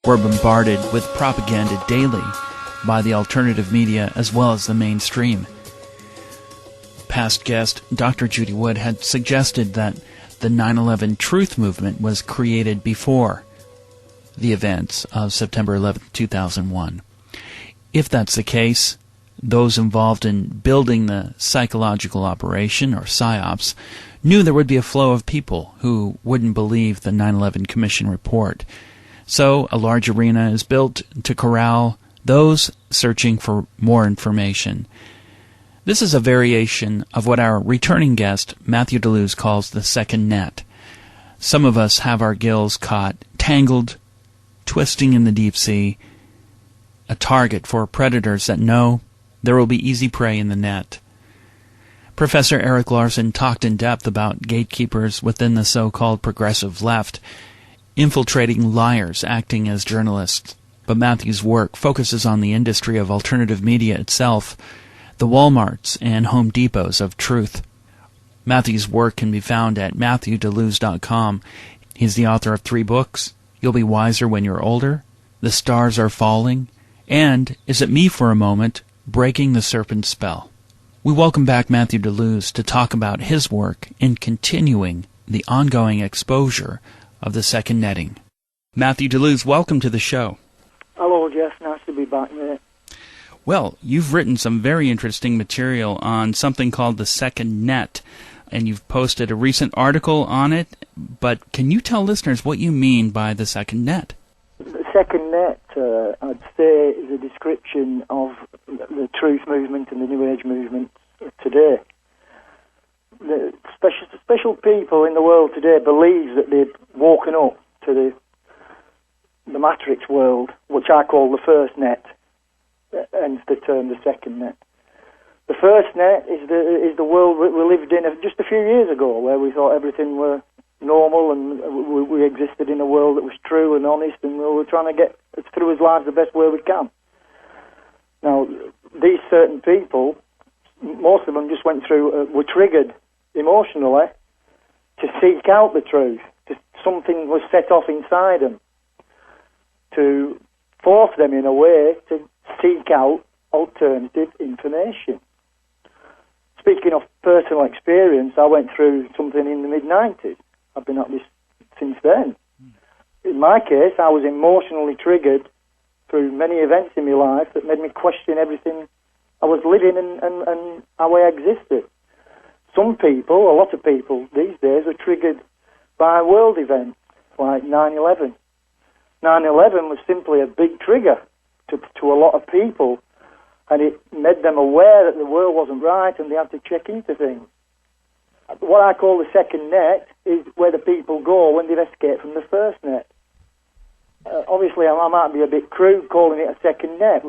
We're bombarded with propaganda daily by the alternative media as well as the mainstream. Past guest Dr. Judy Wood had suggested that the 9/11 truth movement was created before the events of September 11, 2001. If that's the case, those involved in building the psychological operation, or PSYOPs, knew there would be a flow of people who wouldn't believe the 9/11 Commission report. So a large arena is built to corral those searching for more information. This is a variation of what our returning guest, Matthew DeLooze, calls the second net. Some of us have our gills caught, tangled, twisting in the deep sea, a target for predators that know there will be easy prey in the net. Professor Eric Larson talked in depth about gatekeepers within the so-called progressive left, infiltrating liars acting as journalists. But Matthew's work focuses on the industry of alternative media itself, the Walmarts and Home Depots of truth. Matthew's work can be found at MatthewDelooze.com. He's the author of 3 books, You'll Be Wiser When You're Older, The Stars Are Falling, and Is It Me for a Moment? Breaking the Serpent's Spell. We welcome back Matthew DeLooze to talk about his work in continuing the ongoing exposure of the second netting. Matthew DeLooze, welcome to the show. Hello, Jeff. Nice to be back, mate. Well, you've written some very interesting material on something called the second net, and you've posted a recent article on it, but can you tell listeners what you mean by the second net? The second net, I'd say, is a description of the truth movement and the New Age movement today. The special people in the world today believe that they've woken up to the matrix world, which I call the first net, hence the term the second net. The first net is the world we lived in just a few years ago, where we thought everything were normal and we existed in a world that was true and honest, and we were trying to get through his lives the best way we can. Now, these certain people, most of them just went through, were triggered emotionally to seek out the truth. Something was set off inside them to force them in a way to seek out alternative information. Speaking of personal experience, I went through something in the mid-90s. I've been at this since then. In my case, I was emotionally triggered through many events in my life that made me question everything I was living and how I existed. Some people, a lot of people these days, are triggered by world events like 9/11. 9/11 was simply a big trigger to a lot of people, and it made them aware that the world wasn't right and they had to check into things. What I call the second net is where the people go when they've escaped from the first net. Obviously, I might be a bit crude calling it a second net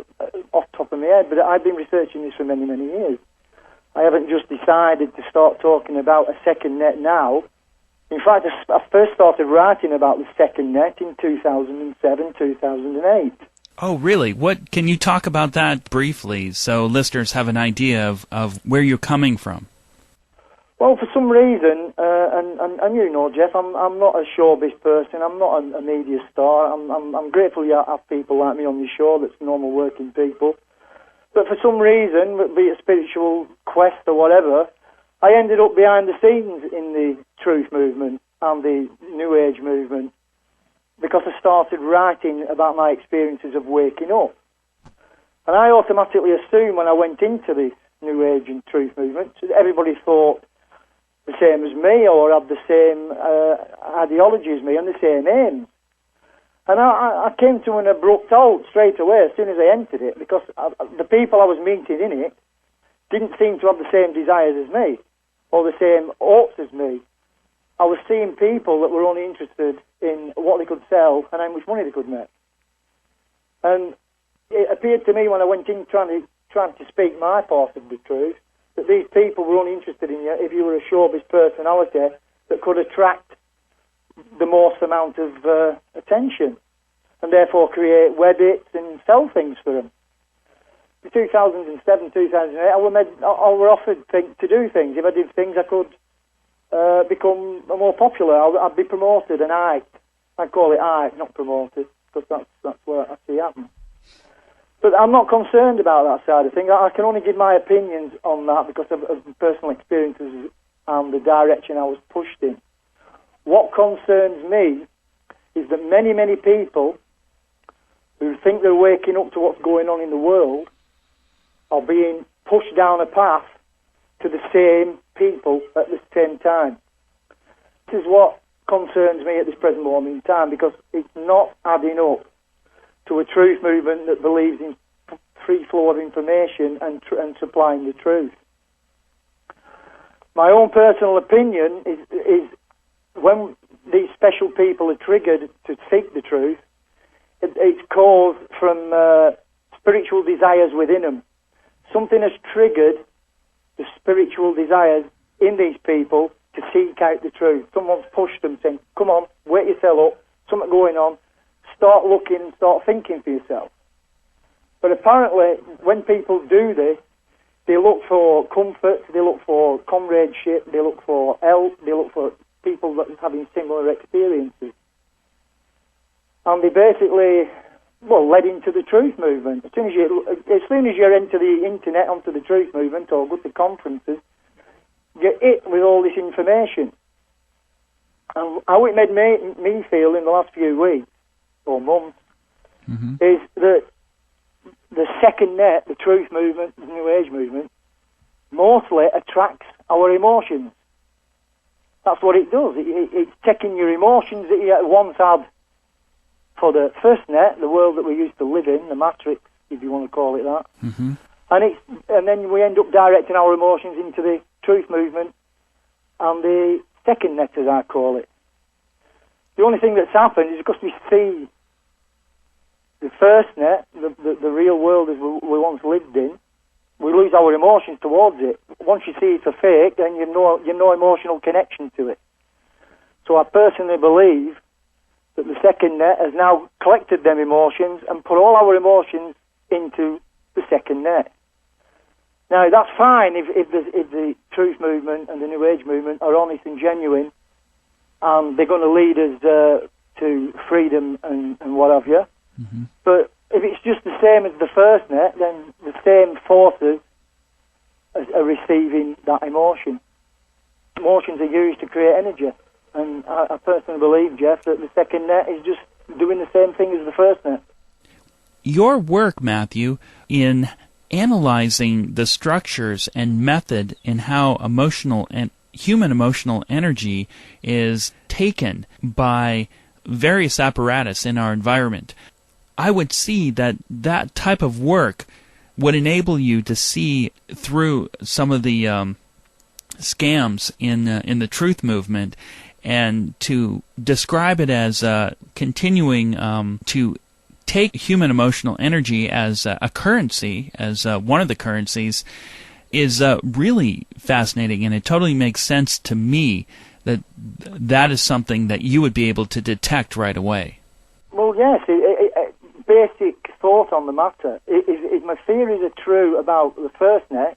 off the top of my head, but I've been researching this for many, many years. I haven't just decided to start talking about a second net now. In fact, I first started writing about the second net in 2007, 2008. Oh, really? What can you talk about that briefly so listeners have an idea of where you're coming from? Well, for some reason, and you know, Jeff, I'm not a showbiz person. I'm not a media star. I'm grateful you have people like me on your show that's normal working people. But for some reason, be it a spiritual quest or whatever, I ended up behind the scenes in the truth movement and the New Age movement because I started writing about my experiences of waking up. And I automatically assumed when I went into the New Age and truth movement, everybody thought the same as me or had the same ideology as me and the same aims. And I came to an abrupt halt straight away as soon as I entered it, because the people I was meeting in it didn't seem to have the same desires as me or the same hopes as me. I was seeing people that were only interested in what they could sell and how much money they could make. And it appeared to me when I went in trying to speak my part of the truth that these people were only interested in you if you were a showbiz personality that could attract the most amount of attention and therefore create web hits and sell things for them. In 2007, 2008, I were offered to do things. If I did things, I could become more popular. I'd be promoted and hyped. I'd call it hype, not promoted, because that's But I'm not concerned about that side of things. I can only give my opinions on that because of personal experiences and the direction I was pushed in. What concerns me is that many, many people who think they're waking up to what's going on in the world are being pushed down a path to the same people at the same time. This is what concerns me at this present moment in time, because it's not adding up to a truth movement that believes in free flow of information and supplying the truth. My own personal opinion is when these special people are triggered to seek the truth, it's caused from spiritual desires within them. Something has triggered the spiritual desires in these people to seek out the truth. Someone's pushed them, saying, come on, wake yourself up, something going on, start looking, start thinking for yourself. But apparently, when people do this, they look for comfort, they look for comradeship, they look for help, they look for people that are having similar experiences. And they basically, led into the truth movement. As soon as you're into the internet, onto the truth movement, or go to conferences, you're hit with all this information. And how it made me feel in the last few weeks, or months, is that the second net, the truth movement, the New Age movement, mostly attracts our emotions. That's what it does. It's taking your emotions that you once had for the first net, the world that we used to live in, the matrix, if you want to call it that. And then we end up directing our emotions into the truth movement and the second net, as I call it. The only thing that's happened is because we see the first net, the real world as we once lived in, we lose our emotions towards it. Once you see it's a fake, then you've no emotional connection to it. So I personally believe that the second net has now collected them emotions and put all our emotions into the second net. Now, that's fine if the truth movement and the New Age movement are honest and genuine, and they're going to lead us to freedom and what have you. But if it's just the same as the first net, then the same forces are receiving that emotion. Emotions are used to create energy. And I personally believe, Geoff, that the second net is just doing the same thing as the first net. Your work, Matthew, in analyzing the structures and method in how emotional and human emotional energy is taken by various apparatus in our environment, I would see that that type of work would enable you to see through some of the scams in the truth movement, and to describe it as continuing to take human emotional energy as a currency, as one of the currencies, is really fascinating, and it totally makes sense to me that that is something that you would be able to detect right away. Well, yes, basic thought on the matter. If my theories are true about the first net,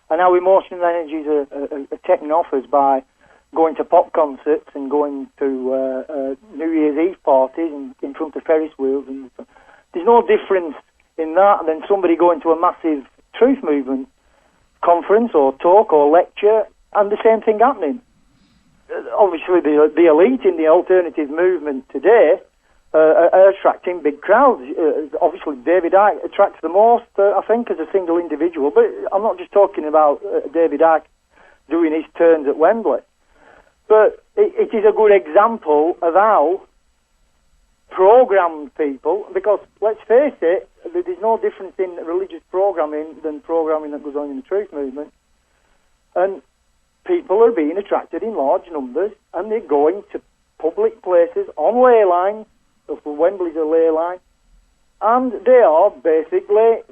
and how emotional energies are taken off us by going to pop concerts and going to New Year's Eve parties and in front of Ferris wheels, and there's no difference in that than somebody going to a massive truth movement conference or talk or lecture, and the same thing happening. Obviously, the elite in the alternative movement today are attracting big crowds. Obviously, David Icke attracts the most, I think, as a single individual. But I'm not just talking about David Icke doing his turns at Wembley. But it is a good example of how programmed people, because let's face it, there's no difference in religious programming than programming that goes on in the truth movement. And people are being attracted in large numbers, and they're going to public places on ley lines. So Wembley's a ley line, and they are basically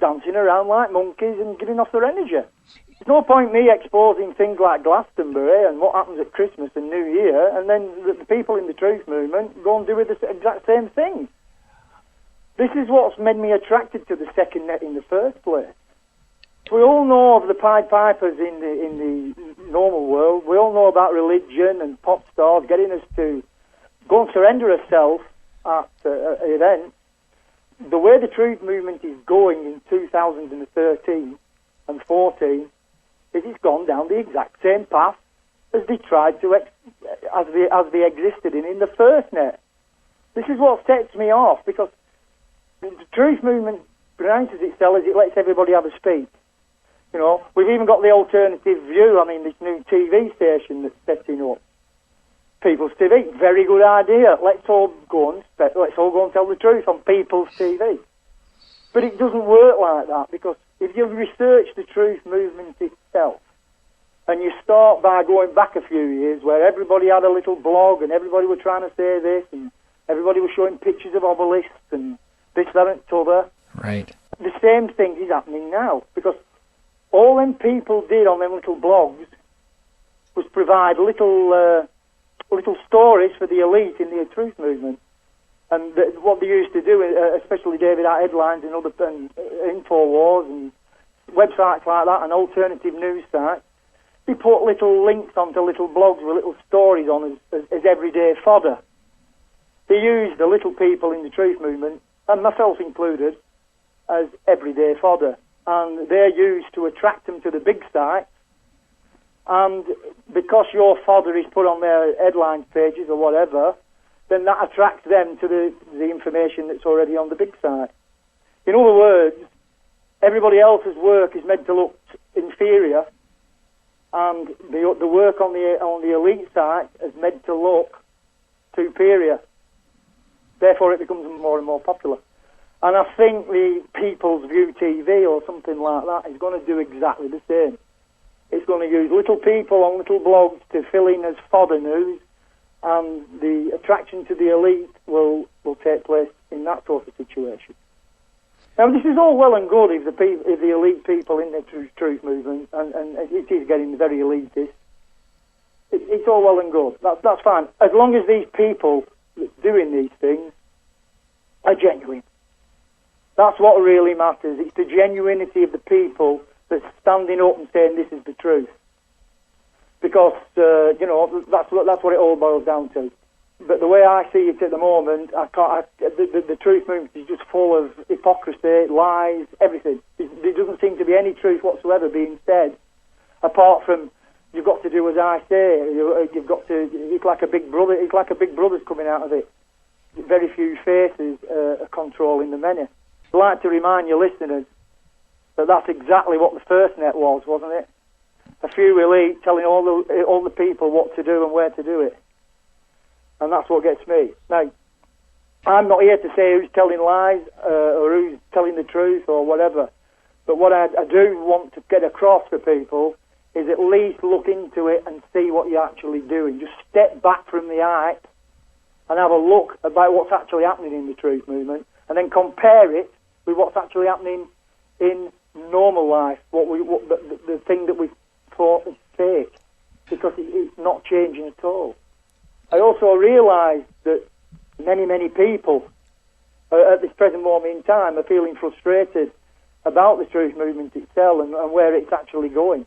dancing around like monkeys and giving off their energy. There's no point me exposing things like Glastonbury and what happens at Christmas and New Year, and then the people in the truth movement go and do the exact same thing. This is what's made me attracted to the second net in the first place. We all know of the Pied Pipers in the normal world. We all know about religion and pop stars getting us to go and surrender ourselves at an event. the way the truth movement is going in 2013 and 14 is it's gone down the exact same path as they tried to, as they existed in the first net. This is what sets me off, because the truth movement pronounces itself as it lets everybody have a speak. You know, we've even got the alternative view. I mean, this new TV station that's setting up. People's TV, very good idea. Let's all go and tell the truth on People's TV. But it doesn't work like that, because if you research the truth movement itself, and you start by going back a few years where everybody had a little blog and everybody was trying to say this and everybody was showing pictures of obelisks and this, that and t'other. Right. The same thing is happening now, because all them people did on them little blogs was provide little stories for the elite in the truth movement. And what they used to do, especially David at Headlines and other InfoWars and websites like that and alternative news sites, they put little links onto little blogs with little stories on as everyday fodder. They used the little people in the truth movement, and myself included, as everyday fodder. And they're used to attract them to the big sites. And because your fodder is put on their headlines pages or whatever, then that attracts them to the information that's already on the big site. In other words, everybody else's work is meant to look inferior, and the work on the elite site is meant to look superior. Therefore, it becomes more and more popular. And I think the People's View TV or something like that is going to do exactly the same. It's going to use little people on little blogs to fill in as fodder news, and the attraction to the elite will take place in that sort of situation. Now, this is all well and good if the elite people in the truth movement, and it is getting very elitist, it's all well and good. That's fine, as long as these people doing these things are genuine. That's what really matters. It's the genuinity of the people that's standing up and saying this is the truth. Because, that's what it all boils down to. But the way I see it at the moment, the truth movement is just full of hypocrisy, lies, everything. There doesn't seem to be any truth whatsoever being said, apart from you've got to do as I say. You've got to. It's like a big brother. It's like a big brother's coming out of it. Very few faces are controlling the many. I'd like to remind your listeners that that's exactly what the first net was, wasn't it? A few elite telling all the people what to do and where to do it. And that's what gets me. Now, I'm not here to say who's telling lies or who's telling the truth or whatever. But what I do want to get across to people is at least look into it and see what you're actually doing. Just step back from the hype and have a look about what's actually happening in the truth movement, and then compare it with what's actually happening in normal life, the thing that we thought is fake, because it's not changing at all. I also realise that many people at this present moment in time are feeling frustrated about the truth movement itself and where it's actually going.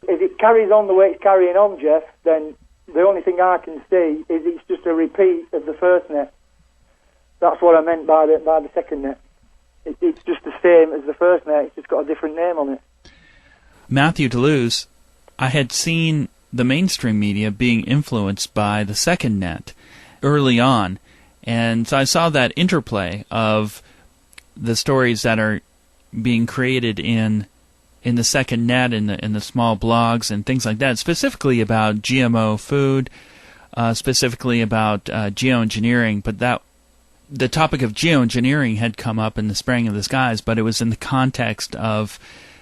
If it carries on the way it's carrying on, Geoff, then the only thing I can see is it's just a repeat of the first net. That's what I meant by the second net. It's just the same as the first net, it's just got a different name on it. Matthew Delooze, I had seen the mainstream media being influenced by the second net early on, and so I saw that interplay of the stories that are being created in the second net, in the small blogs and things like that, specifically about GMO food, specifically about geoengineering, but the topic of geoengineering had come up in the spraying of the skies, but it was in the context of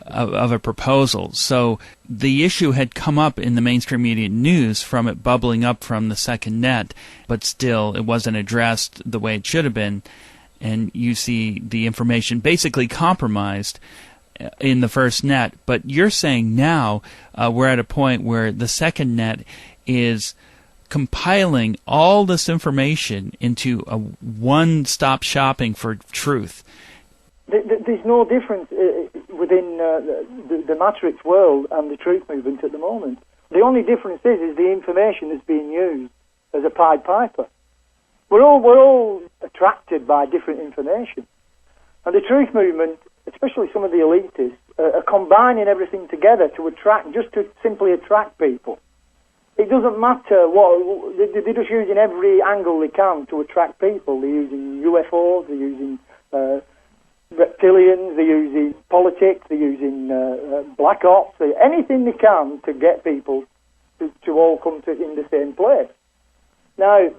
a proposal. So the issue had come up in the mainstream media news from it bubbling up from the second net, but still it wasn't addressed the way it should have been. And you see the information basically compromised in the first net. But you're saying now we're at a point where the second net is compiling all this information into a one-stop shopping for truth. There's no difference within the Matrix world and the truth movement at the moment. The only difference is the information that's being used as a Pied Piper. we're all attracted by different information. And the truth movement, especially some of the elitists, are combining everything together to simply attract people. It doesn't matter what, they're just using every angle they can to attract people. They're using UFOs, they're using reptilians, they're using politics, they're using black ops, anything they can to get people to all come in the same place. Now,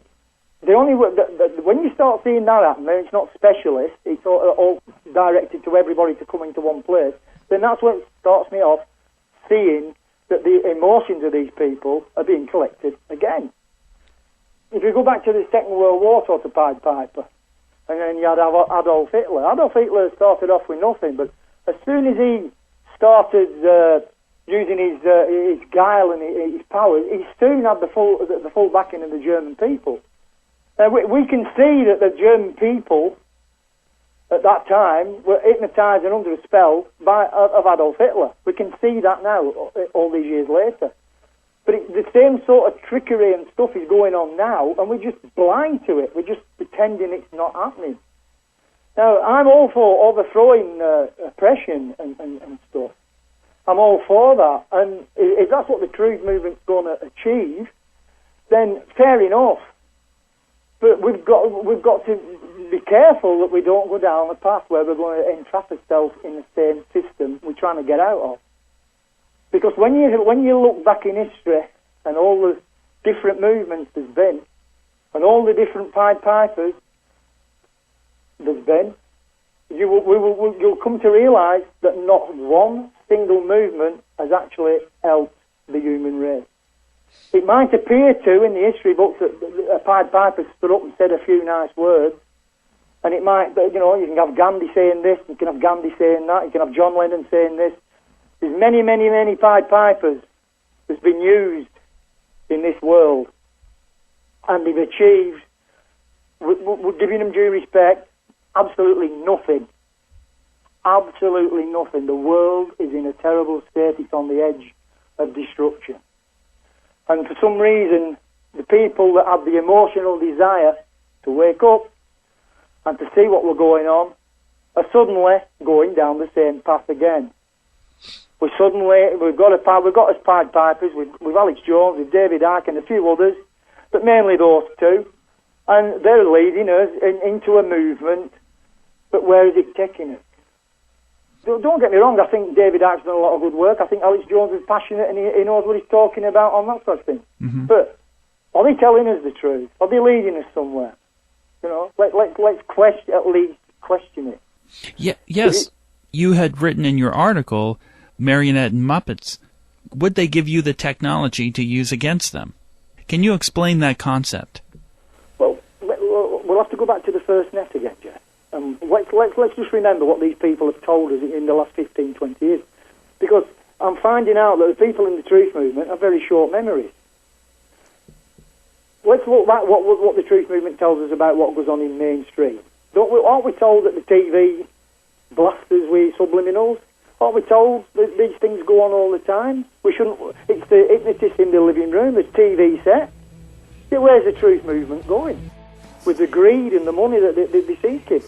when you start seeing that happen, it's not specialist, it's all directed to everybody to come into one place, then that's what starts me off seeing that the emotions of these people are being collected again. If you go back to the Second World War sort of Pied Piper, and then you had Adolf Hitler. Adolf Hitler started off with nothing, but as soon as he started using his guile and his powers, he soon had the full backing of the German people. We can see that the German people at that time were hypnotised and under a spell of Adolf Hitler. We can see that now, all these years later. But the same sort of trickery and stuff is going on now, and we're just blind to it. We're just pretending it's not happening. Now, I'm all for overthrowing oppression and stuff. I'm all for that. And if that's what the truth movement's going to achieve, then fair enough. But we've got to be careful that we don't go down a path where we're going to entrap ourselves in the same system we're trying to get out of. Because when you look back in history and all the different movements there's been, and all the different Pied Pipers there's been, you'll come to realise that not one single movement has actually helped the human race. It might appear to, in the history books, that a Pied Piper stood up and said a few nice words, and it might, you can have Gandhi saying this, you can have Gandhi saying that, you can have John Lennon saying this. There's many, many, many Pied Pipers that's been used in this world, and they've achieved, we're giving them due respect, absolutely nothing. Absolutely nothing. The world is in a terrible state. It's on the edge of destruction. And for some reason, the people that have the emotional desire to wake up and to see what we're going on are suddenly going down the same path again. We've got us Pied Pipers with Alex Jones, with David Icke and a few others, but mainly those two, and they're leading us into a movement. But where is it taking us? Don't get me wrong, I think David Icke's done a lot of good work. I think Alex Jones is passionate and he knows what he's talking about on that sort of thing. Mm-hmm. But are they telling us the truth? Are they leading us somewhere? Let's at least question it. Yeah, yes, you had written in your article, Marionette and Muppets. Would they give you the technology to use against them? Can you explain that concept? Well, we'll have to go back to the first net again, Geoff. Let's just remember what these people have told us in the last 15, 20 years. Because I'm finding out that the people in the truth movement have very short memories. Let's look back what the truth movement tells us about what goes on in mainstream. Aren't we told that the TV blasts us with subliminals? Aren't we told that these things go on all the time? It's the hypnotist in the living room, the TV set. Where's the truth movement going? With the greed and the money that they're seeking.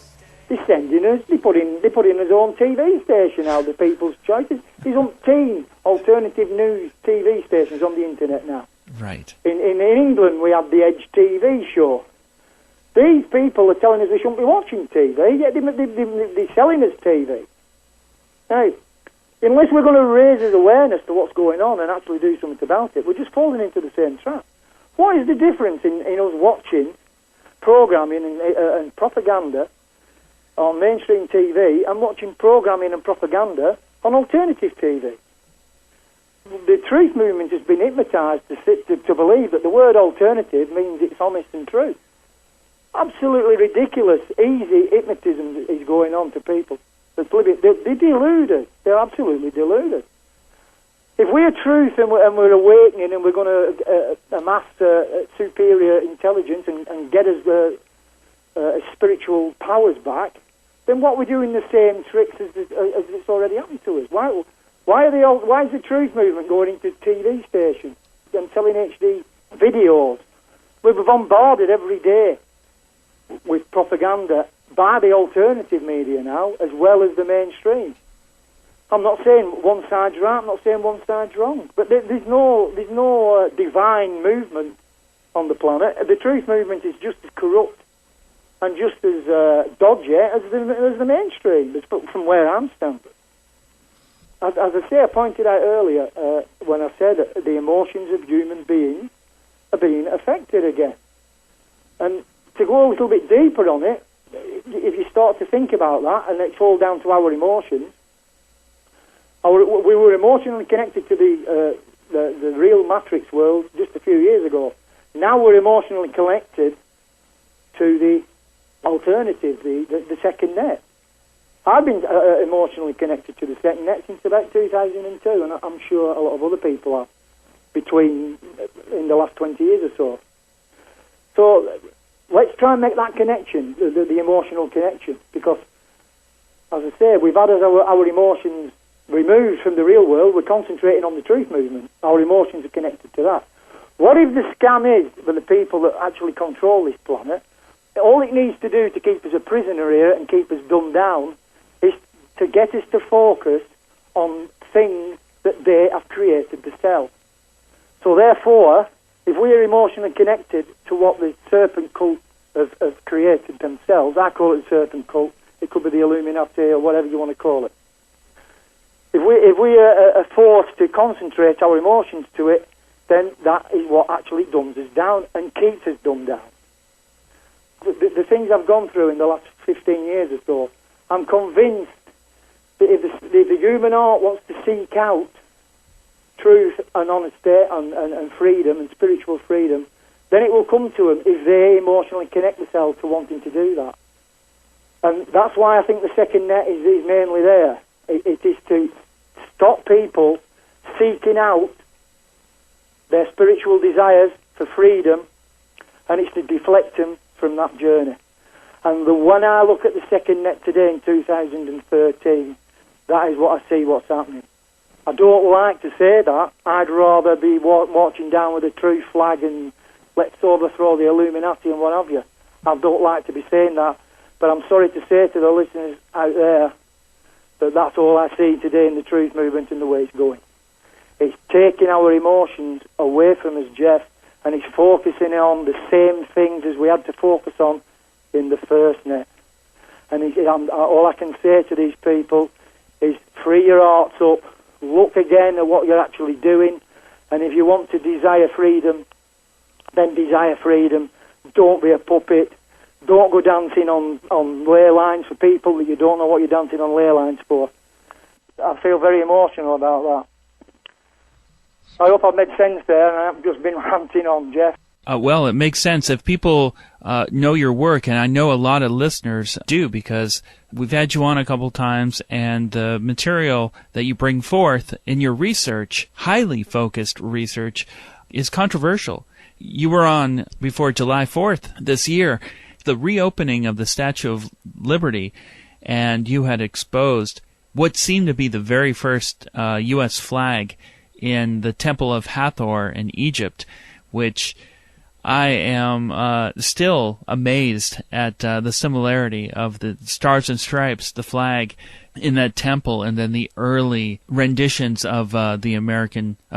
They're sending us, they're putting his own TV station out, the People's Choices. There's umpteen alternative news TV stations on the internet now. Right. In England, we have the Edge TV show. These people are telling us we shouldn't be watching TV, yet they're selling us TV. Now, unless we're going to raise his awareness to what's going on and actually do something about it, we're just falling into the same trap. What is the difference in us watching programming and propaganda on mainstream TV and watching programming and propaganda on alternative TV? The truth movement has been hypnotised to believe that the word alternative means it's honest and true. Absolutely ridiculous, easy hypnotism is going on to people. They delude us. They're absolutely deluded. If we're truth and we're awakening and we're going to amass superior intelligence and get us spiritual powers back, then what we're doing the same tricks as it's already happened to us. Why is the truth movement going into TV stations and selling HD videos? We're bombarded every day with propaganda by the alternative media now, as well as the mainstream. I'm not saying one side's right, I'm not saying one side's wrong, but there's no divine movement on the planet. The truth movement is just as corrupt and just as dodgy as the mainstream, from where I'm standing. As I say, I pointed out earlier when I said that the emotions of human beings are being affected again. And to go a little bit deeper on it, if you start to think about that, and it's all down to our emotions, we were emotionally connected to the real matrix world just a few years ago. Now we're emotionally connected to the alternative, the second net. I've been emotionally connected to the second net since about 2002, and I'm sure a lot of other people have in the last 20 years or so. So let's try and make that connection, the emotional connection, because, as I say, we've had our emotions removed from the real world. We're concentrating on the truth movement. Our emotions are connected to that. What if the scam is for the people that actually control this planet? All it needs to do to keep us a prisoner here and keep us dumbed down is to get us to focus on things that they have created to sell. So therefore, if we are emotionally connected to what the serpent cult have created themselves, I call it the serpent cult, it could be the Illuminati or whatever you want to call it. If we are forced to concentrate our emotions to it, then that is what actually dumbs us down and keeps us dumbed down. The things I've gone through in the last 15 years or so, I'm convinced that if the human heart wants to seek out truth and honesty and freedom and spiritual freedom, then it will come to them if they emotionally connect themselves to wanting to do that. And that's why I think the second net is mainly there. It is to stop people seeking out their spiritual desires for freedom, and it's to deflect them from that journey. And when I look at the second net today in 2013, that is what I see what's happening. I don't like to say that. I'd rather be marching down with a truth flag and let's overthrow the Illuminati and what have you. I don't like to be saying that, but I'm sorry to say to the listeners out there that that's all I see today in the truth movement and the way it's going. It's taking our emotions away from us, Geoff, and it's focusing on the same things as we had to focus on in the first net. And all I can say to these people is free your hearts up, look again at what you're actually doing, and if you want to desire freedom, then desire freedom. Don't be a puppet. Don't go dancing on ley lines for people that you don't know what you're dancing on ley lines for. I feel very emotional about that. I hope I've made sense there, and I haven't just been ranting on, Geoff. Well, it makes sense. If people know your work, and I know a lot of listeners do, because we've had you on a couple times, and the material that you bring forth in your research, highly focused research, is controversial. You were on before July 4th this year, the reopening of the Statue of Liberty, and you had exposed what seemed to be the very first U.S. flag in the Temple of Hathor in Egypt, which I am still amazed at the similarity of the Stars and Stripes, the flag in that temple, and then the early renditions of the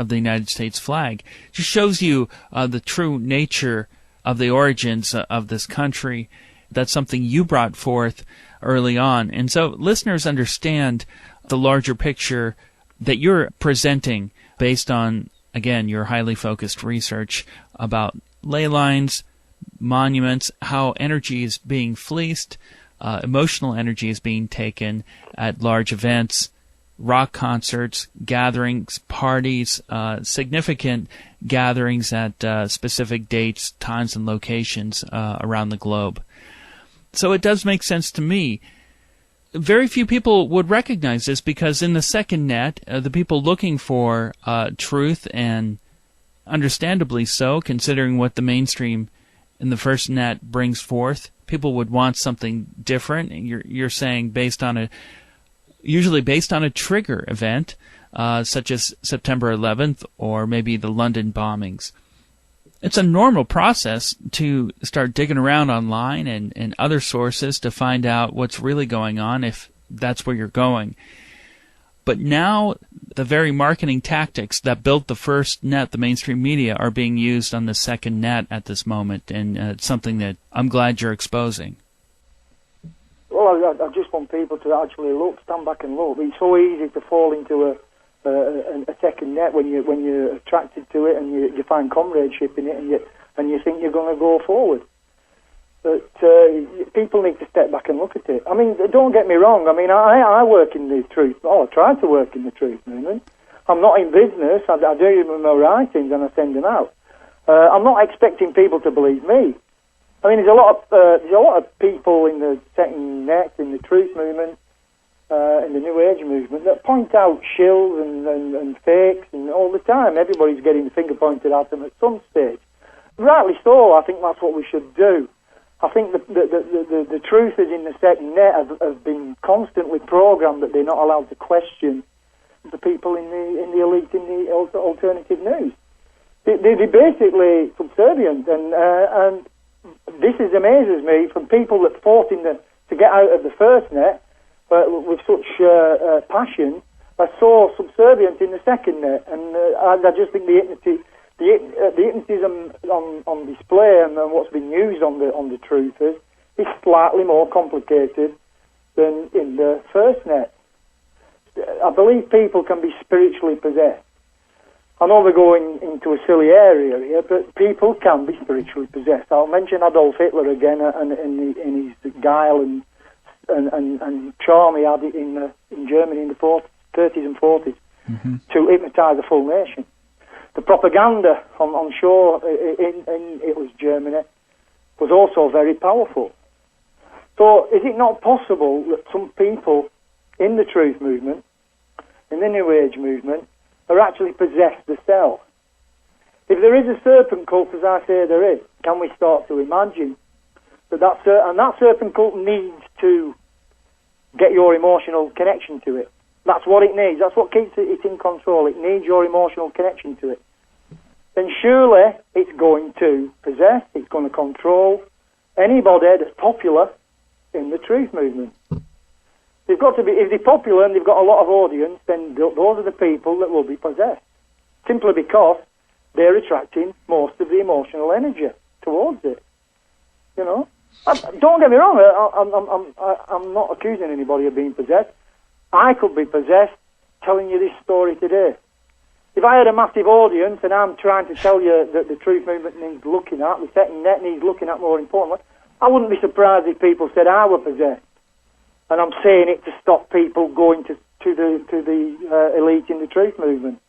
United States flag. Just shows you the true nature of the origins of this country. That's something you brought forth early on. And so listeners understand the larger picture that you're presenting based on, again, your highly focused research about ley lines, monuments, how energy is being fleeced, emotional energy is being taken at large events, rock concerts, gatherings, parties, significant gatherings at specific dates, times, and locations around the globe. So it does make sense to me. Very few people would recognize this because in the second net, the people looking for truth, and understandably so, considering what the mainstream in the first net brings forth, people would want something different. You're saying usually based on a trigger event, such as September 11th or maybe the London bombings. It's a normal process to start digging around online and other sources to find out what's really going on if that's where you're going. But now the very marketing tactics that built the first net, the mainstream media, are being used on the second net at this moment, and it's something that I'm glad you're exposing. Well, I just want people to actually stand back and look. It's so easy to fall into a second net when you're attracted to it and you find comradeship in it and you think you're going to go forward. But people need to step back and look at it. I mean, don't get me wrong. I mean, I work in the truth. I try to work in the truth movement. I'm not in business. I do my writings and I send them out. I'm not expecting people to believe me. I mean, there's a lot of people in the second net, in the truth movement, in the New Age movement that point out shills and fakes, and all the time everybody's getting the finger pointed at them at some stage. Rightly so. I think that's what we should do. I think the truthers in the second net have been constantly programmed that they're not allowed to question the people in the elite in the alternative news. They're basically subservient, and this amazes me from people that fought to get out of the first net with such passion are so subservient in the second net, and I just think the hypnotism on display and what's been used on the truthers is slightly more complicated than in the first net. I believe people can be spiritually possessed. I know we're going into a silly area here, but people can be spiritually possessed. I'll mention Adolf Hitler again and in his guile and charm he had in Germany in the 30s and 40s to hypnotise a full nation. The propaganda on shore in Hitler's Germany was also very powerful. So is it not possible that some people in the truth movement, in the New Age movement, are actually possessed themselves? If there is a serpent cult, as I say there is, can we start to imagine that serpent cult needs to get your emotional connection to it? That's what it needs. That's what keeps it in control. It needs your emotional connection to it. Then surely it's going to possess, it's going to control anybody that's popular in the truth movement. They've got to be, if they're popular and they've got a lot of audience, then those are the people that will be possessed. Simply because they're attracting most of the emotional energy towards it. You know? Don't get me wrong, I'm not accusing anybody of being possessed. I could be possessed telling you this story today. If I had a massive audience and I'm trying to tell you that the truth movement needs looking at, the second net needs looking at more importantly, I wouldn't be surprised if people said I were possessed. And I'm saying it to stop people going to the elite in the truth movement.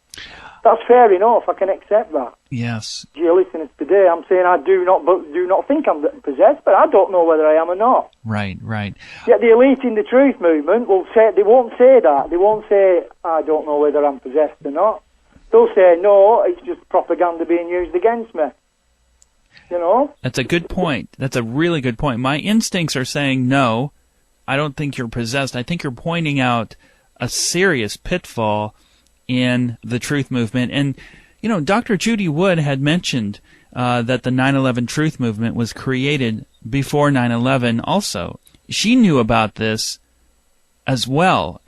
That's fair enough. I can accept that. Yes. Dear listeners, today I'm saying I do not think I'm possessed, but I don't know whether I am or not. Right. Yet the elite in the truth movement will say, they won't say that. They won't say I don't know whether I'm possessed or not. They'll say no, it's just propaganda being used against me. You know. That's a good point. That's a really good point. My instincts are saying no. I don't think you're possessed. I think you're pointing out a serious pitfall in the truth movement. And, you know, Dr. Judy Wood had mentioned that the 9/11 truth movement was created before 9/11 also. She knew about this as well.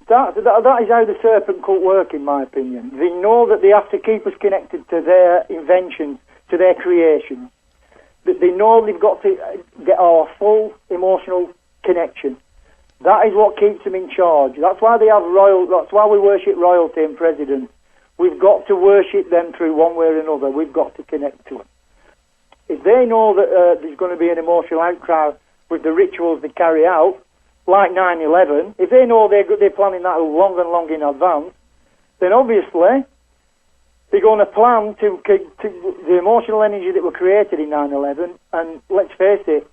That is how the serpent cult work, in my opinion. They know that they have to keep us connected to their inventions, to their creations. They know they've got to get our full emotional connection. That is what keeps them in charge. That's why they have that's why we worship royalty and presidents. We've got to worship them through one way or another. We've got to connect to them. If they know that there's going to be an emotional outcry with the rituals they carry out, like 9/11, if they know they're planning that long and long in advance, then obviously they're going to plan to the emotional energy that were created in 9/11. And let's face it,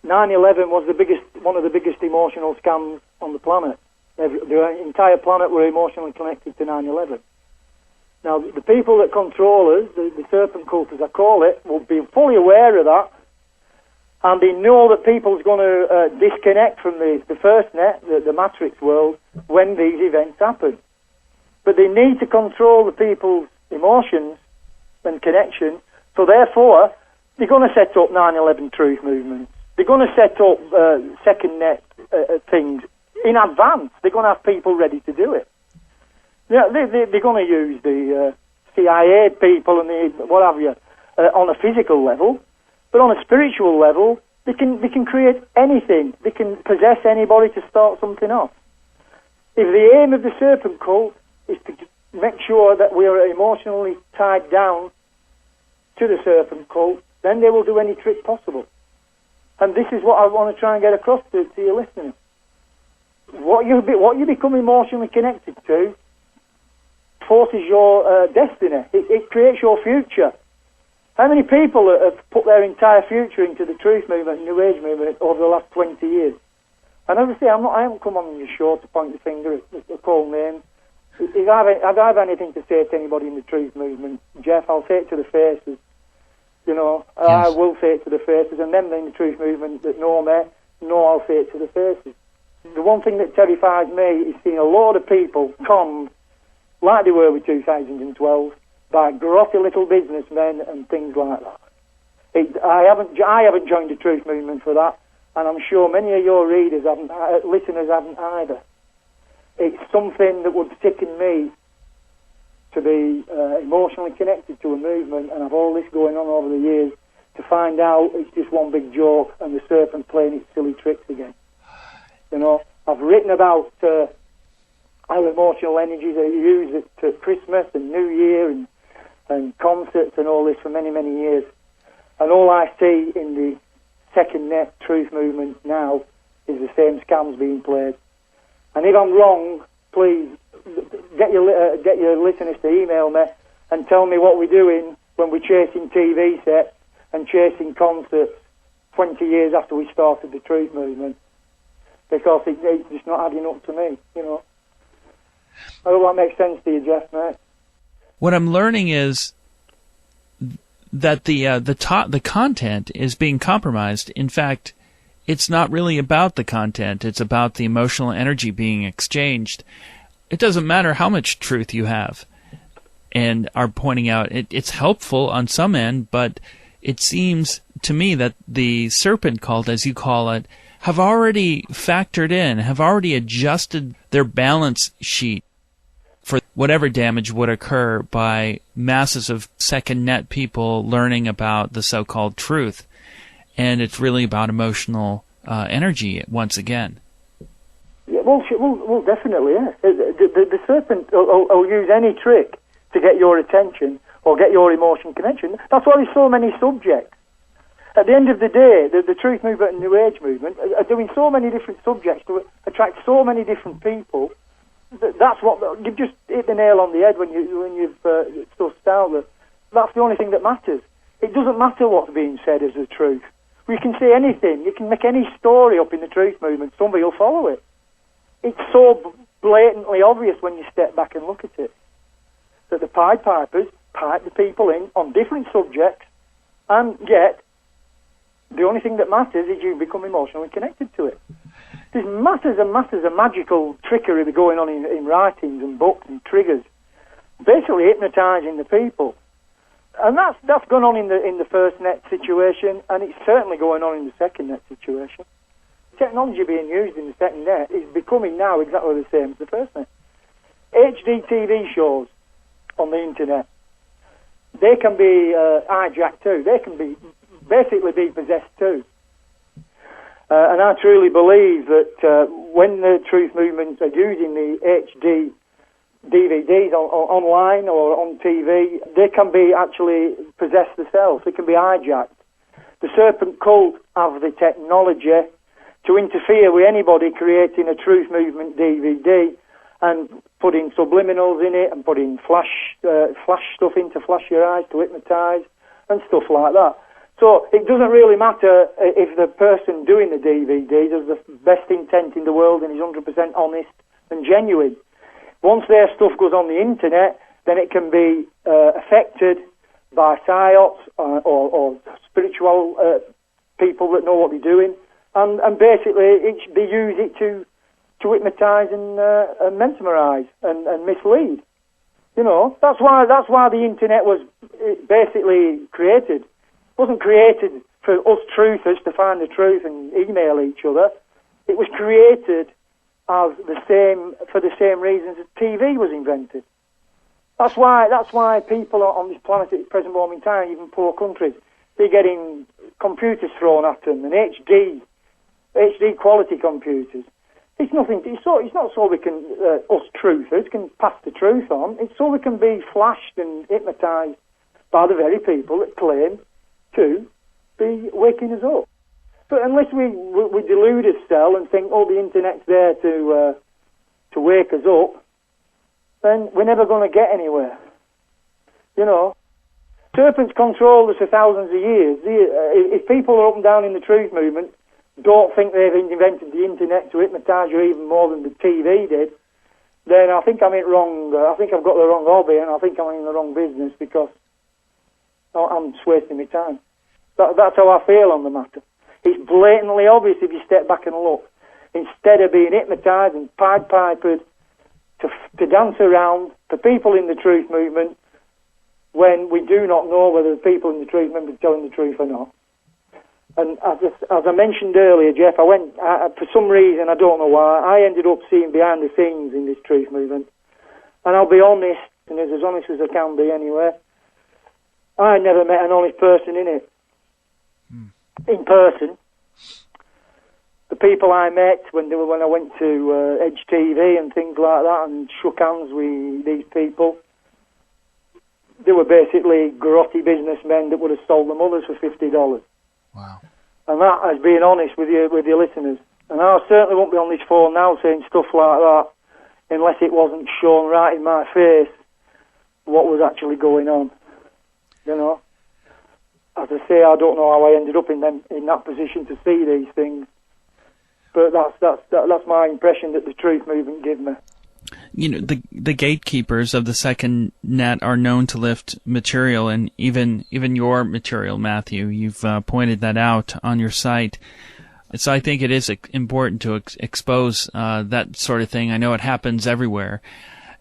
9/11 was one of the biggest emotional scams on the planet. The entire planet were emotionally connected to 9/11. Now, the people that control us, the serpent cult as I call it, will be fully aware of that, and they know that people's going to disconnect from the first net, the matrix world, when these events happen. But they need to control the people's emotions and connection. So therefore, they're going to set up 9/11 truth movements. They're going to set up second net things in advance. They're going to have people ready to do it. Yeah, they're going to use the CIA people and the what have you on a physical level, but on a spiritual level, they can create anything. They can possess anybody to start something off. If the aim of the serpent cult is to make sure that we are emotionally tied down to the serpent cult, then they will do any trick possible. And this is what I want to try and get across to your listeners. What you become emotionally connected to forces your destiny. It creates your future. How many people have put their entire future into the truth movement and New Age movement over the last 20 years? And obviously, I haven't come on your show to point the finger at call names. If I have anything to say to anybody in the truth movement, Geoff, I'll say it to the faces. You know, yes. I will say it to the faces, and them in the truth movement that know me, I'll say it to the faces. The one thing that terrifies me is seeing a load of people conned, like they were with 2012, by grotty little businessmen and things like that. I haven't joined the truth movement for that, and I'm sure many of your readers haven't, listeners haven't either. It's something that would sicken me to be emotionally connected to a movement and have all this going on over the years to find out it's just one big joke and the serpent playing its silly tricks again. You know, I've written about how emotional energies are used at Christmas and New Year and concerts and all this for many, many years. And all I see in the second net truth movement now is the same scams being played. And if I'm wrong, please get your listeners to email me and tell me what we're doing when we're chasing TV sets and chasing concerts 20 years after we started the truth movement. Because it's just not adding up to me, you know. I hope that makes sense to you, Geoff, mate. What I'm learning is that the content is being compromised. In fact, it's not really about the content. It's about the emotional energy being exchanged. It doesn't matter how much truth you have and are pointing out. It's helpful on some end, but it seems to me that the serpent cult, as you call it, have already factored in, have already adjusted their balance sheet for whatever damage would occur by masses of second net people learning about the so-called truth. And it's really about emotional energy once again. Yeah, well, definitely, yeah. The serpent will use any trick to get your attention or get your emotion connection. That's why there's so many subjects. At the end of the day, the truth movement and New Age movement are doing so many different subjects to attract so many different people. That's what you've just hit the nail on the head when you've sussed out that that's the only thing that matters. It doesn't matter what's being said as the truth. You can say anything. You can make any story up in the truth movement. Somebody will follow it. It's so blatantly obvious when you step back and look at it that the Pied Pipers pipe the people in on different subjects, and yet the only thing that matters is you become emotionally connected to it. There's masses and masses of magical trickery going on in writings and books and triggers, basically hypnotising the people. And that's gone on in the first net situation, and it's certainly going on in the second net situation. Technology being used in the second net is becoming now exactly the same as the first net. HD TV shows on the internet, they can be hijacked too. They can be basically be possessed too. And I truly believe that when the truth movements are using the HD DVDs online or on TV, they can be actually possessed themselves. They can be hijacked. The serpent cult have the technology to interfere with anybody creating a truth movement DVD and putting subliminals in it and putting flash stuff in to flash your eyes, to hypnotise and stuff like that. So it doesn't really matter if the person doing the DVD has the best intent in the world and is 100% honest and genuine. Once their stuff goes on the internet, then it can be affected by psyops or spiritual people that know what they're doing, and basically they use it to hypnotise and mesmerise and mislead. You know, that's why the internet was basically created. It wasn't created for us truthers to find the truth and email each other. It was created for the same reasons that TV was invented. That's why people on this planet at the present moment in time, even poor countries, they're getting computers thrown at them and HD quality computers. It's nothing. It's not so we can us truthers can pass the truth on. It's so we can be flashed and hypnotised by the very people that claim to be waking us up. But unless we delude ourselves and think, oh, the internet's there to wake us up, then we're never going to get anywhere. You know, serpents controlled us for thousands of years. If people are up and down in the truth movement don't think they've invented the internet to hypnotise you even more than the TV did, then I think I'm in wrong. I think I've got the wrong hobby, and I think I'm in the wrong business because I'm just wasting my time. That's how I feel on the matter. It's blatantly obvious if you step back and look. Instead of being hypnotised and pied pipered to dance around for people in the truth movement when we do not know whether the people in the truth movement are telling the truth or not. And as I mentioned earlier, Geoff, for some reason, I don't know why, I ended up seeing behind the scenes in this truth movement. And I'll be honest, and as honest as I can be anyway, I never met an honest person in it. In person. The people I met when I went to Edge TV and things like that and shook hands with these people, they were basically grotty businessmen that would have sold them others for $50. Wow. And that is being honest with your listeners. And I certainly won't be on this phone now saying stuff like that unless it wasn't shown right in my face what was actually going on. You know? As I say, I don't know how I ended up in that position to see these things. But that's my impression that the truth movement gave me. You know, the gatekeepers of the second net are known to lift material, and even your material, Matthew. You've pointed that out on your site. So I think it is important to expose that sort of thing. I know it happens everywhere.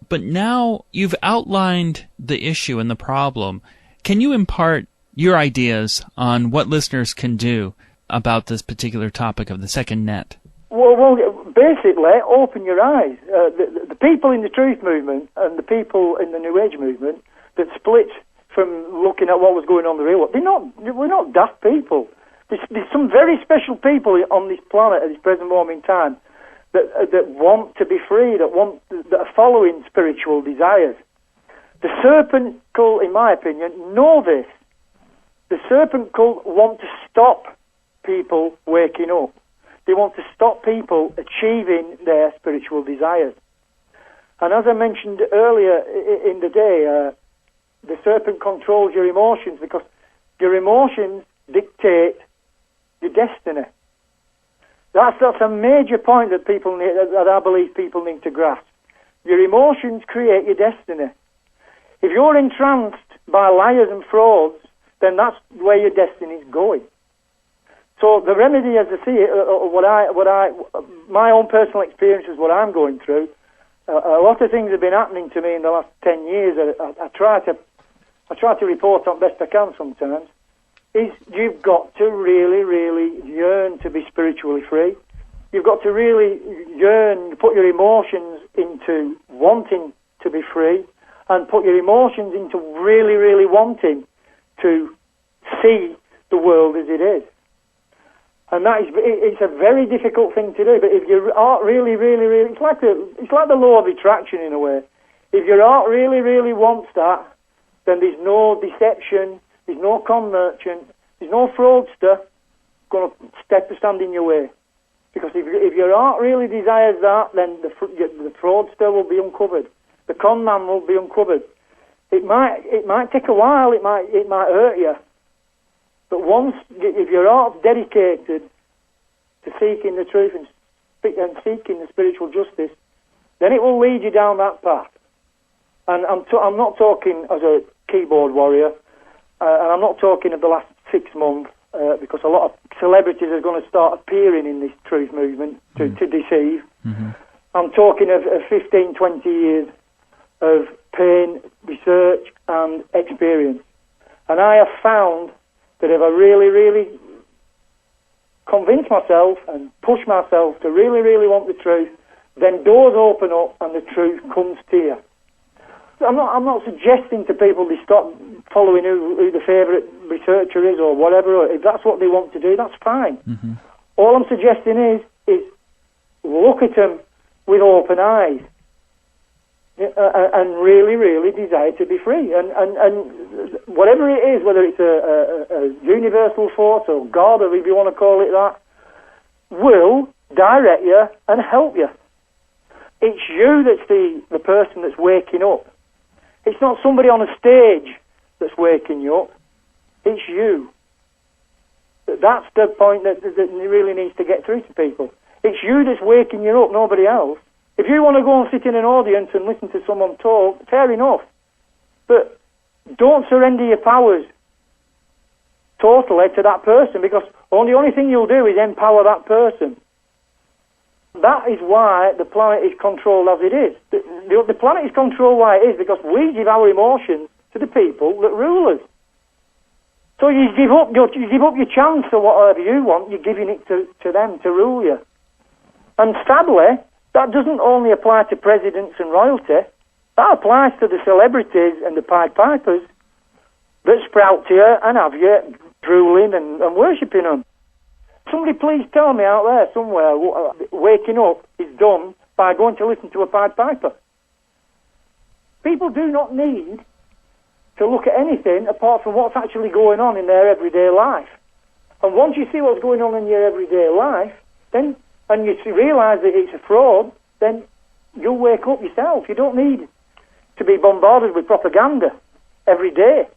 But now you've outlined the issue and the problem. Can you impart your ideas on what listeners can do about this particular topic of the second net? Well, basically, open your eyes. The people in the truth movement and the people in the New Age movement that split from looking at what was going on in the real world, we're not daft people. There's some very special people on this planet at this present moment in time that want to be free, that are following spiritual desires. The serpent cult, in my opinion, know this. The serpent cult want to stop people waking up. They want to stop people achieving their spiritual desires. And as I mentioned earlier in the day, the serpent controls your emotions because your emotions dictate your destiny. That's a major point that I believe people need to grasp. Your emotions create your destiny. If you're entranced by liars and frauds, then that's where your destiny is going. So the remedy, as I see it, my own personal experience is what I'm going through. A lot of things have been happening to me in the last 10 years. I try to report on best I can sometimes. Is you've got to really, really yearn to be spiritually free. You've got to really yearn, put your emotions into wanting to be free, and put your emotions into really, really wanting to see the world as it is. And it's a very difficult thing to do. But if your heart really, really, really, it's like the law of attraction in a way. If your heart really, really wants that, then there's no deception, there's no con merchant, there's no fraudster going to stand in your way. Because if your heart really desires that, then the fraudster will be uncovered, the con man will be uncovered. It might take a while, it might hurt you. But if your heart's dedicated to seeking the truth and seeking the spiritual justice, then it will lead you down that path. And I'm not talking as a keyboard warrior, and I'm not talking of the last 6 months, because a lot of celebrities are going to start appearing in this truth movement to deceive. Mm-hmm. I'm talking of 15, 20 years of pain, research and experience. And I have found that if I really, really convince myself and push myself to really, really want the truth, then doors open up and the truth comes to you. I'm not suggesting to people they stop following who the favourite researcher is or whatever. Or if that's what they want to do, that's fine. Mm-hmm. All I'm suggesting is look at them with open eyes and really, really desire to be free. And whatever it is, whether it's a universal force or God, or if you want to call it that, will direct you and help you. It's you that's the person that's waking up. It's not somebody on a stage that's waking you up. It's you. That's the point that really needs to get through to people. It's you that's waking you up, nobody else. If you want to go and sit in an audience and listen to someone talk, fair enough. But don't surrender your powers totally to that person, because the only thing you'll do is empower that person. That is why the planet is controlled as it is. The planet is controlled why it is because we give our emotions to the people that rule us. So you give up your chance for whatever you want. You're giving it to them to rule you. And sadly, that doesn't only apply to presidents and royalty. That applies to the celebrities and the Pied Pipers that sprout to you and have you drooling and worshipping them. Somebody please tell me out there somewhere waking up is done by going to listen to a Pied Piper. People do not need to look at anything apart from what's actually going on in their everyday life. And once you see what's going on in your everyday life, then and you realise that it's a fraud, then you'll wake up yourself. You don't need to be bombarded with propaganda every day,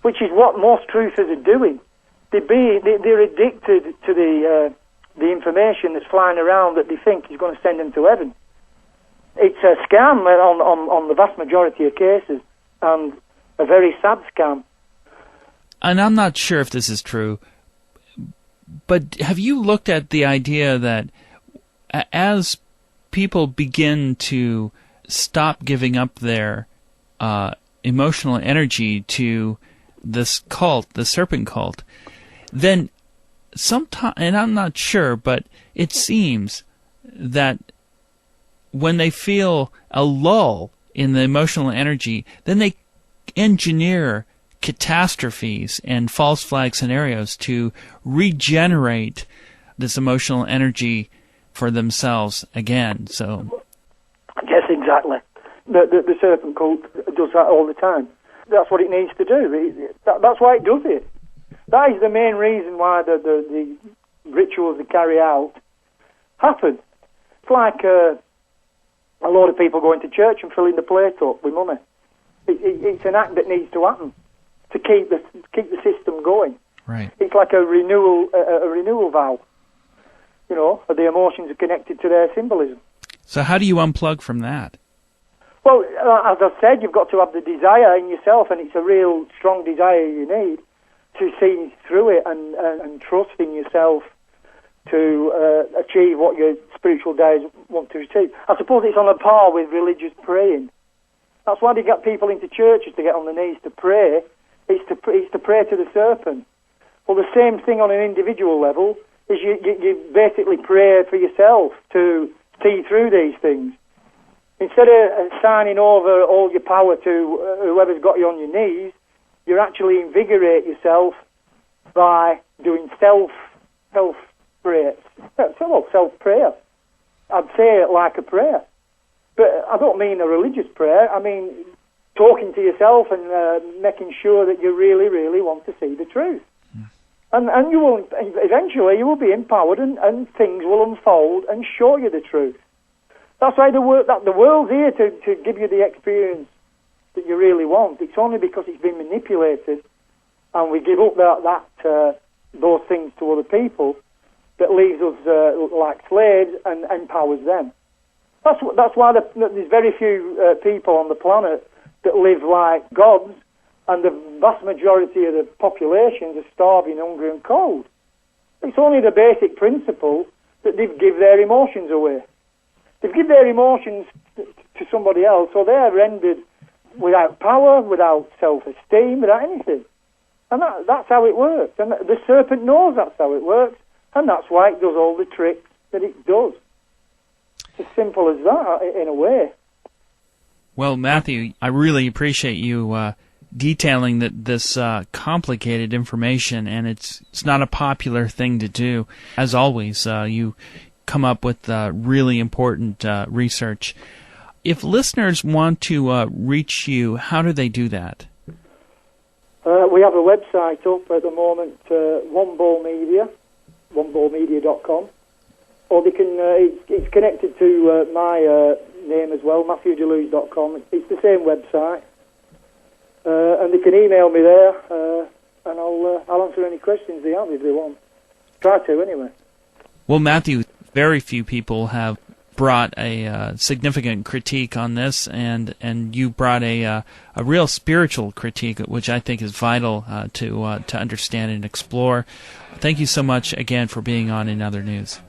which is what most truthers are doing. They're addicted to the information that's flying around that they think is going to send them to heaven. It's a scam on the vast majority of cases, and a very sad scam. And I'm not sure if this is true, but have you looked at the idea that as people begin to stop giving up their emotional energy to this cult, the serpent cult, then sometimes, and I'm not sure, but it seems that when they feel a lull in the emotional energy, then they engineer catastrophes and false flag scenarios to regenerate this emotional energy for themselves again. So, yes, exactly. The serpent cult does that all the time. That's what it needs to do. That's why it does it. That is the main reason why the rituals they carry out happen. It's like a lot of people going to church and filling the plate up with money. It's an act that needs to happen to keep the system going. Right. It's like a renewal vow. You know, the emotions are connected to their symbolism. So how do you unplug from that? Well, as I said, you've got to have the desire in yourself, and it's a real strong desire you need to see through it and trust in yourself to achieve what your spiritual days want to achieve. I suppose it's on a par with religious praying. That's why they get people into churches to get on their knees to pray. It's to pray to the serpent. Well, the same thing on an individual level is you basically pray for yourself to see through these things. Instead of signing over all your power to whoever's got you on your knees, you actually invigorate yourself by doing self-prayer. Self-prayer. I'd say it like a prayer. But I don't mean a religious prayer. I mean talking to yourself and making sure that you really, really want to see the truth. And you will eventually you will be empowered and things will unfold and show you the truth. That's why the world's here to give you the experience that you really want. It's only because it's been manipulated and we give up those things to other people that leaves us like slaves and empowers them. That's why there's very few people on the planet that live like gods, and the vast majority of the populations are starving, hungry and cold. It's only the basic principle that they give their emotions away. They give their emotions to somebody else, so they're rendered without power, without self-esteem, without anything. And that's how it works. And the serpent knows that's how it works, and that's why it does all the tricks that it does. It's as simple as that, in a way. Well, Matthew, I really appreciate you detailing this complicated information, and it's not a popular thing to do. As always, you come up with really important research. If listeners want to reach you, how do they do that? We have a website up at the moment, One Ball Media, oneballmedia.com, or they can. It's connected to my name as well, MatthewDelooze.com. It's the same website, and they can email me there, and I'll answer any questions they have if they want. Try to anyway. Well, Matthew, very few people have brought a significant critique on this, and you brought a real spiritual critique, which I think is vital to understand and explore. Thank you so much again for being on In Other News.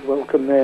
Welcome there.